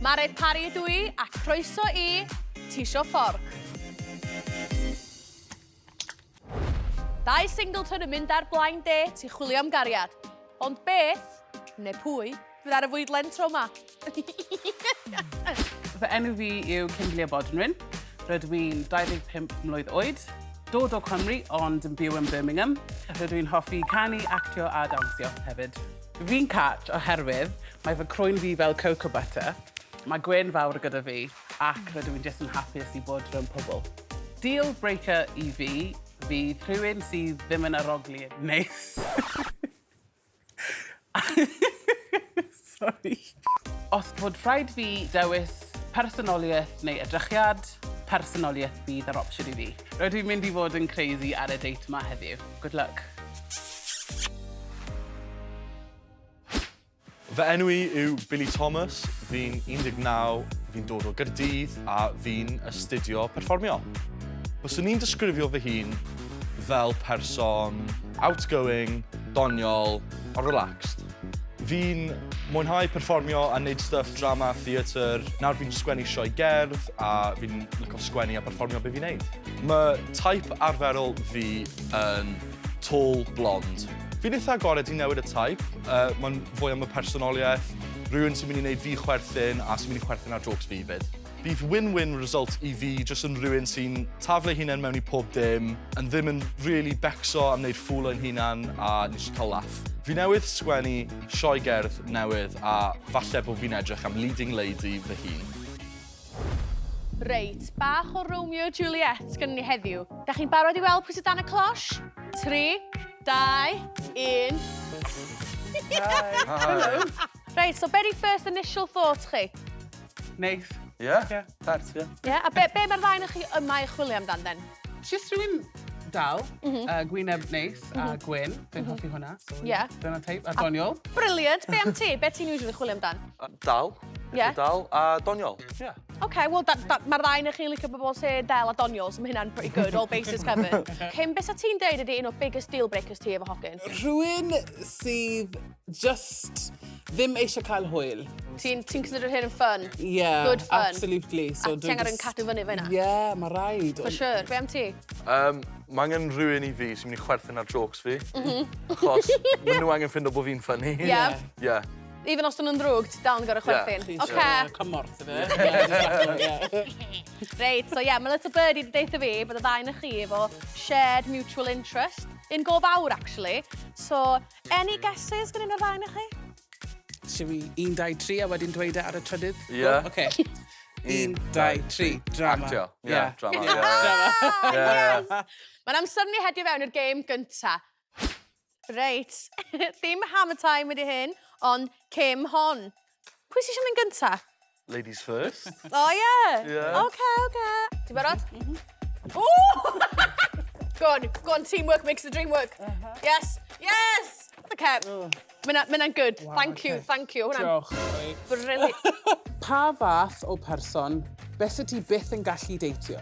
Mared Parry ydw I, a croeso I TISHO FFORC. Dau Singleton yn mynd ar blind date i chwilio am gariad. Ond beth, neu pwy, fydd ar y fwydlen tro ma. Fy enw fi yw Cynlia Bodnwyn. Rydw i'n 25 mlwydd oed. Dod o Cymru, ond yn byw yn Birmingham. Rydw i'n hoffi canu, actio a dawnsio hefyd. Fi'n catch oherwydd mae fy croen fi fel cocoa butter. Mae gwen fawr gyda fi, ac rydw i'n jyst yn hapus i bod rhwng pobl. Deal breaker I fi, fydd rhywun sydd ddim yn arogli neis. Sorry. Os fod rhaid fi dewis personoliaeth neu edrychiad, personoliaeth bydd yr opsiwn I fi. Rydw i'n mynd I fod yn crazy ar y date yma heddiw. Good luck. Fy enw I yw Billy Thomas, fi'n 19, fi'n dod o Gaerdydd a fi'n astudio perfformio. Byswn i'n disgrifio fy hun fel person outgoing, doniol a relaxed. Fi'n mwynhau perfformio a wneud stuff drama, theatr. Nawr fi'n sgwennu sioe gerdd a fi'n licio sgwennu a perfformio be fi'n neud. Mae type arferol fi yn tall blond. Fi'n eitha agored I newid y type. Mae'n fwy am y personoliaeth, rhywun sy'n mynd I wneud fi chwerthin a sy'n mynd I chwerthin ar jokes fi fyd. Bydd win-win result I fi jyst yn rhywun sy'n taflu hunain mewn I pob dim, yn ddim yn really becso am wneud ffwl o'n hunain a nes I cael laff. Fi newydd sgwennu sioe gerdd newydd a falle bod fi'n edrych am leading lady fy hun. Reit, bach o Romeo a Juliet gyda ni heddiw. Da chi'n barod I weld pwy sydd dan y closh? 3, 2, 1. Hello. Reit, so be di first initial thoughts chi? Neis. Yeah? Tart, yeah. Yeah, a be mae'r ddau o'ch chi yma I chwilio amdan, then? Just rhywun dal, gwyneb neis a gwyn. Dwi'n hoffi hwnna. So Yeah. Dyna teip. A doniol. Brilliant. Be am ti? Be ti'n usually chwilio amdan? Dal. Yeah. Dal a doniol. Yeah. OK, wel, mae'r ddau o'ch chi'n licio bobl sy'n del a doniol, so mae hynna'n pretty good, all bases covered. Cyn beth ti'n deud ydy un o'r biggest deal breakers ti efo hogyn? Rhywun sydd just ddim eisiau cael hwyl. Ti'n consider hyn yn fun? Yeah, Good fun? absolutely. A ti angen yn cadw fyny fe yna? Yeah, mae rhaid. For sure. Be am ti? Mae angen rhywun I fi sy'n mynd I chwerthin ar jokes fi. Achos maen nhw angen ffindo bod fi'n funny. Yeah. Yeah. Even os dyn nhw'n drwg, ti dal yn gorau chwerthin. OK. Cymorth, yna. Reit, so yeah, mae Little Birdie wedi deitha fi bod y ddau o'ch chi efo shared mutual interest in go fawr, actually. So, any guesses gan un o'r ddau o'ch chi? Siw fi 1, 2, 3 a wedyn dweud e ar y trydydd? Yeah. OK. 1, 2, 3. Drama. Actio. Yeah, drama. Yes! Mae'n amser ni hedio fewn i'r gêm gynta. Reit, ddim hammer time wedi hyn, ond Cym hon. Pwy sy'n mynd gynta? Ladies first. Oh, yeah? Yeah. OK. Ti'n barod? Ooh! Go on, teamwork makes the dream work. Yes! OK. Mae'n good. Wow, thank you. Diolch. Brilliant. Pa fath o person beth ti byth yn gallu deitio?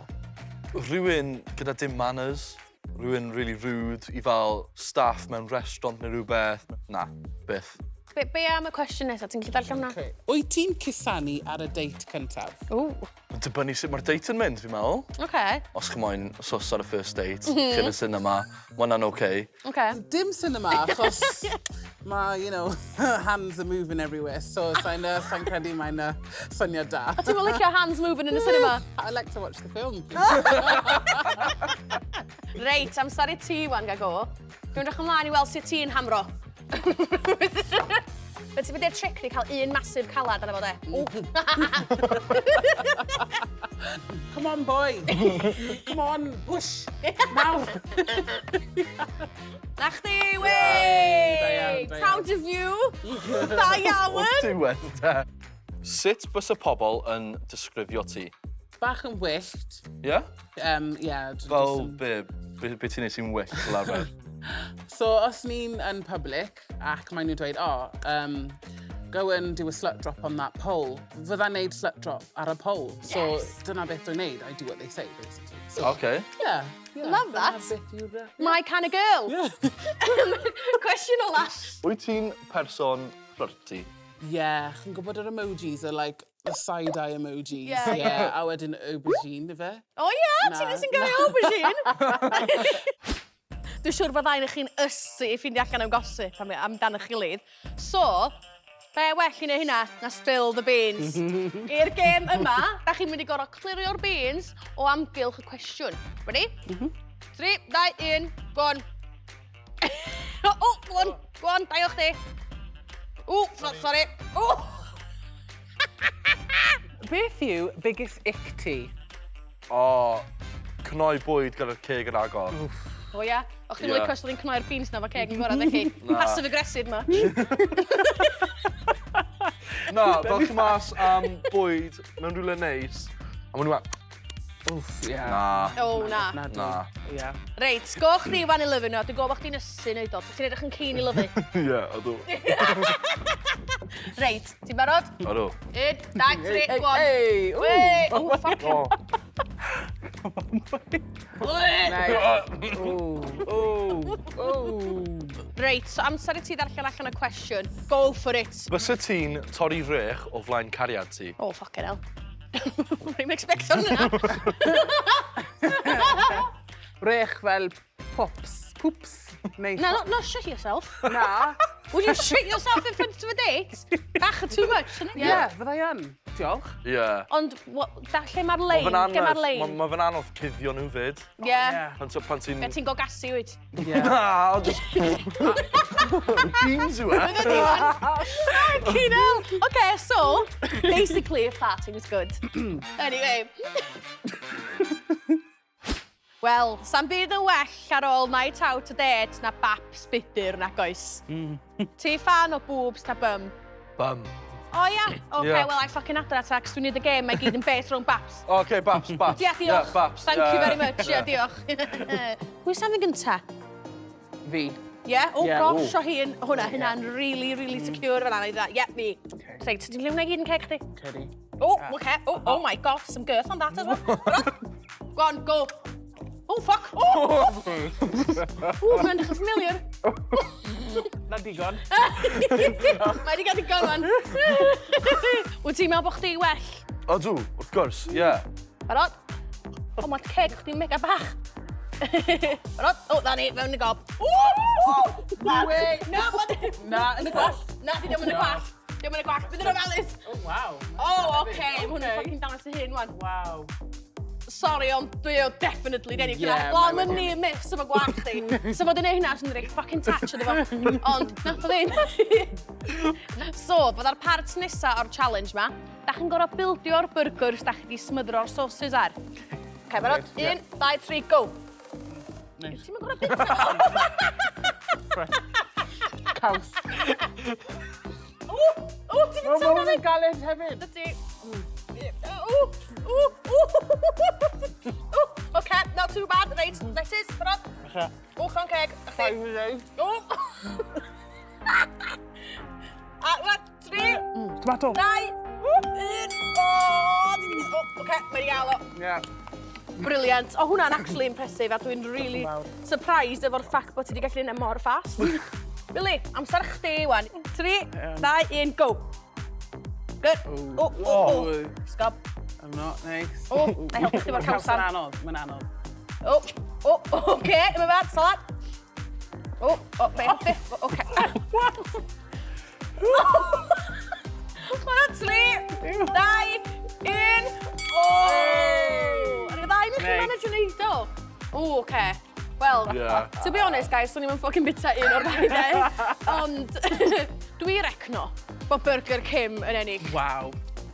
Rhywun gyda dim manners. Rhywun really rude I fel staff mewn restaurant neu rhywbeth. Na, byth. Be am y cwestiwn nesaf? Ti'n gallu darllen hwnna? Wyt ti'n cusanu ar y date cyntaf? Ooh. Yn dibynnu sut mae'r date yn mynd, fi'n meddwl. OK. Os chi'n moyn sos ar y first date, chi'n y cinema, mae hwnna'n okay. OK. Dim cinema, achos mae, you know, hands are moving everywhere, so sa'n credu mae'n syniad da. A ti'n mynd licio hands moving in the cinema? I like to watch the film. Reit, amser I ti wan gael go. Dwi'n edrych ymlaen I weld sut ti'n hamro. Beth ti'n byddai'r trick ni cael un masif calad ar efo de? Come on, boy. Come on, push. Now. Na chdi, wei! Proud of you. Da iawn. Diwedd, de. Sut bys y pobl yn disgrifio ti? Bach yn wyllt. Yeah? Yeah. Fel be ti'n neud sy'n wyllt fel arfer? So, os ni'n yn public ac maen nhw'n dweud, go and do a slut drop on that pole, fydda'n neud slut drop ar y pole. So, dyna beth dwi'n neud, I do what they say, basically. So, Okay. Yeah. Love that. Dyna beth My kind of girl. Yeah. Cwestiwn ola. Wyt ti'n person flirty? Yeah, chi'n gwybod yr emojis are like Y side-eye emojis. Ie. Ie, a wedyn aubergine, fe. O ie, Na. ti'n sy'n gael ei aubergine? Dwi'n siŵr bod ein chi'n ysu i ffeindio allan am gossip amdano eich gilydd. So, be well i neud hynna na spill the beans. I'r gêm yma, da chi'n mynd i gorau clirio'r beans o amgylch y cwestiwn. Ready? 3, 2, 1, go on. O, go on, daio chdi. O, sorry. O! Beth yw biggest ick ti? O, cnoi bwyd gyda'r ceg yn agor. O ia? O'ch chi'n Ie. licio os oedd hi'n cnoi'r beans na fo ceg yn gorau, ddech chi? Na. Passive-aggressive ma. Na, fel chi mas am bwyd mewn rhywle neis, a maen nhw'n Wff, ie. Na. O, na. Na. Ie. Reit, go chdi fan i lyfu nhw, dwi'n gwybod bod chdi'n ysu neud o. Ti'n edrych yn keen i lyfu. Ie, ydw. Reit, ti'n barod? Ydw. 1, 2, 3, go on. Ei! Wei! O, ffuck. O. Reit, so amser i ti ddarllen allan y cwestiwn. Go for it. Bysa ti'n torri rech o flaen cariad ti? Oh, fucking hell. Rwy'n expectio hwnna. Rech fel pops. Poops. Neu... No, not shit yourself. Na. Would you shit yourself in front of a date? Bach o too much, isn't it? Ie, fydda i yn. Diolch. Ie. Ond, lle mae'r lein? Lle mae'r lein? Mae fe'n anodd cuddio nhw fyd. Ie. Pan ti'n... Be ti'n go gasu wyt? Ie. Na, ond just... Beans yw e. Fucking hell. Okay, so, basically, farting was good. Anyway. Wel, sa'n byd yn well ar ôl night out a date na bap sbidyr nag oes. Ti fan o boobs ta bum? Bum. O ia? OK, Ie. well, I fucking adra ta, cos dwi'n neud y gêm, mae gyd yn base rhwng baps. OK, baps. Ie, diolch. Baps. Thank you very much. Ie, diolch. Pwy sa'n fi gynta? Fi. Ie? O, Ie. gosh, o hyn. Hwna'n really secure fel yna. Ie, fi. Reit, ti'n liwna gyd yn ceg chdi? Ceri. Oh, OK. Oh my God, some girth on that as well. Go on, go. Oh, fuck. Oh, mae'n dechrau familiar. Na digon. Mae di gael digon fan. Wyt ti'n meddwl bod chdi well? Ydw, wrth gwrs, ie. Barod? O, mae'r ceg chdi'n mega bach. Barod? O, da ni, fewn y gob. Wait. Na, Na, yn y gwell. Na, di ddim yn y gwall. Ddim yn y gwall. Bydd yn ofalus. Oh, waw. O, oce. Mae hwnna'n ffocin dangos y hyn, wan. Waw. Sorry, ond dwi o definitely deni. Ie, Lan mae yn ni miss efo gwallt chdi. So fod yn ei hynna sy'n rhaid fucking touch iddo fo. Ond, nath o ddim. So, byddai'r part nesa o'r challenge ma. Da chi'n gorau bildio'r burgers da chi di smyddro'r sauces ar. OK, barod? 1, 2, 3, go. Nice. Ti'n mynd gorau bildio? Caws. O, ti'n mynd sôn am ei galed hefyd. Dydy. OK, not too bad. Reit, letys, barod? O, chan ceg. O! A, 3, Tomato. 2, 1. O, OK, mae'n gael o. Ie. Brilliant. O, hwnna'n actually impressive a dwi'n really surprised efo'r ffact bod ti wedi gallu neud mor fast. Billy, amser chdi wan. 3, 2, 1, go. Good. O. Sgob. I'm not nice. O, na i helpu chdi fo'r cawsan. Mae'n anodd, mae'n anodd. O, OK, yma bad, salad. O, be, OK. Hwna, 3, 2, 1. O! Ar y ddau ni chi'n manage yn neud o? O, OK. Wel, to be honest, guys, swn i'n ffocin bita un o'r ddau de. Ond, dwi recno bod Burger Kim yn ennig. Waw.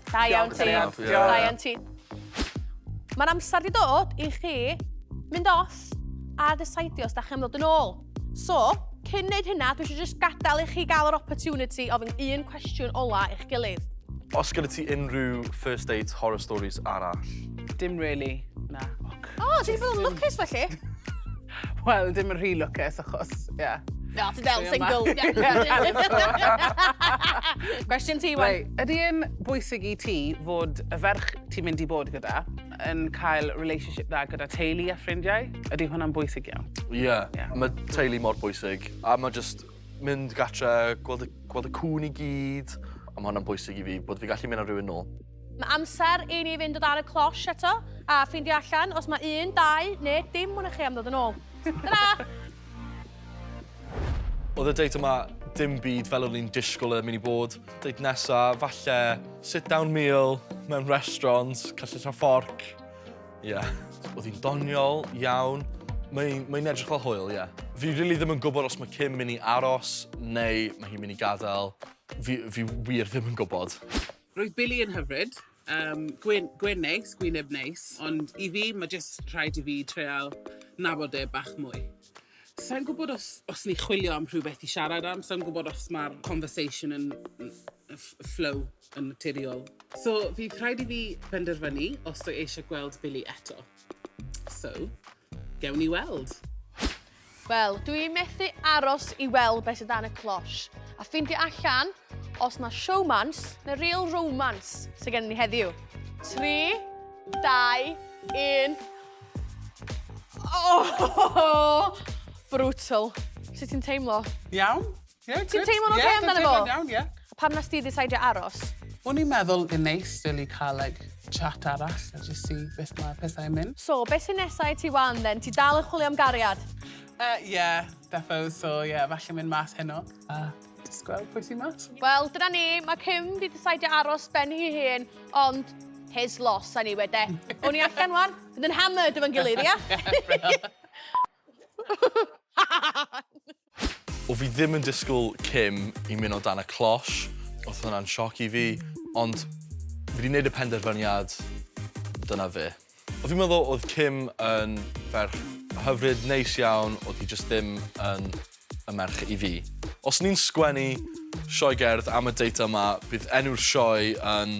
Da iawn ti. Diolch. Da iawn ti. Mae'n amser di dod i chi mynd off a decidio os da chi'n dod yn ôl. So, cyn neud hynna, dwi eisiau just gadael i chi gael yr opportunity ofyn un cwestiwn ola i'ch gilydd. Os gyda ti unrhyw first date horror stories arall? Dim really, na. O, ti'n bod yn lwcus felly? Wel, dim yn rhy lwcus achos, ie. No, ti'n del single. Cwestiwn ti, wan. Right, ydy yn bwysig i ti fod y ferch ti'n mynd i bod gyda yn cael relationship dda gyda teulu a ffrindiau? Ydy hwnna'n bwysig iawn? Ie, mae teulu mor bwysig. A mae just mynd gatre, gweld y cwn i gyd. A mae hwnna'n bwysig i fi, bod fi gallu mynd ar rhywun nôl. Mae amser i ni fynd o dan y closh eto, a ffeindio allan os mae 1, 2, neu dim mwyn i chi am ddod yn ôl. Dyna! Oedd y date yma dim byd fel o'n i'n disgwyl yn mynd i bod. Date nesa, falle sit-down meal mewn restaurant, TISHO FFORC. Ie. Oedd hi'n doniol, iawn. Mae'n edrych fel hwyl, ie. Fi rili ddim yn gwybod os mae Kim mynd i aros neu mae hi'n mynd i gadael. Fi wir ddim yn gwybod. Roedd Billy yn hyfryd. Gwyn neis, gwyneb neis. Ond i fi, mae jyst rhaid i fi treol nabod e bach mwy. Sa'n gwybod os ni chwilio am rhywbeth i siarad am. Sa'n gwybod os mae'r conversation yn flow yn naturiol. So, fydd rhaid i fi penderfynu os dwi eisiau gweld Billy eto. So, gewn ni weld. Wel, dwi'n methu aros i weld beth sydd dan y closh. A ffeindio allan os na showmans neu real romance sydd gen ni heddiw. 3, 2, 1... Oh! Brutal. Sut ti'n teimlo? Iawn? Yeah, Ti'n teimlo'n oce amdano fo? Iawn, ie. Pam nes ti ddeceidio aros? O'n i'n meddwl yn neis dyle cael chat arall a just see beth mae pethau'n mynd. So, beth sy'n nesaf i ti wan, then? Ti dal yn chwilio am gariad? Ie, defo, so ie, falle mynd mas heno. Just gweld pwy sy'n mas. Wel, dyna ni. Mae Kim wedi deceidio aros ben hi hun, ond his loss anyway, de. O'n i allan wan, fydd yn hammered efo'n gilydd, ia? O fi ddim yn disgwyl Kim i mynd o dan y closh. Oedd hwnna'n sioc i fi, ond fi wedi gwneud y penderfyniad, dyna fe. O fi'n meddwl oedd Kim yn ferch hyfryd, neis iawn, oedd hi jyst ddim yn y merch i fi. Os ni'n sgwennu sioe gerdd am y date yma, bydd enw'r sioe yn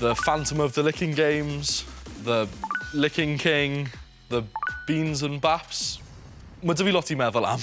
The Phantom of the Licking Games, The Licking King, The Beans and Baps. Mae dy fi lot i meddwl am.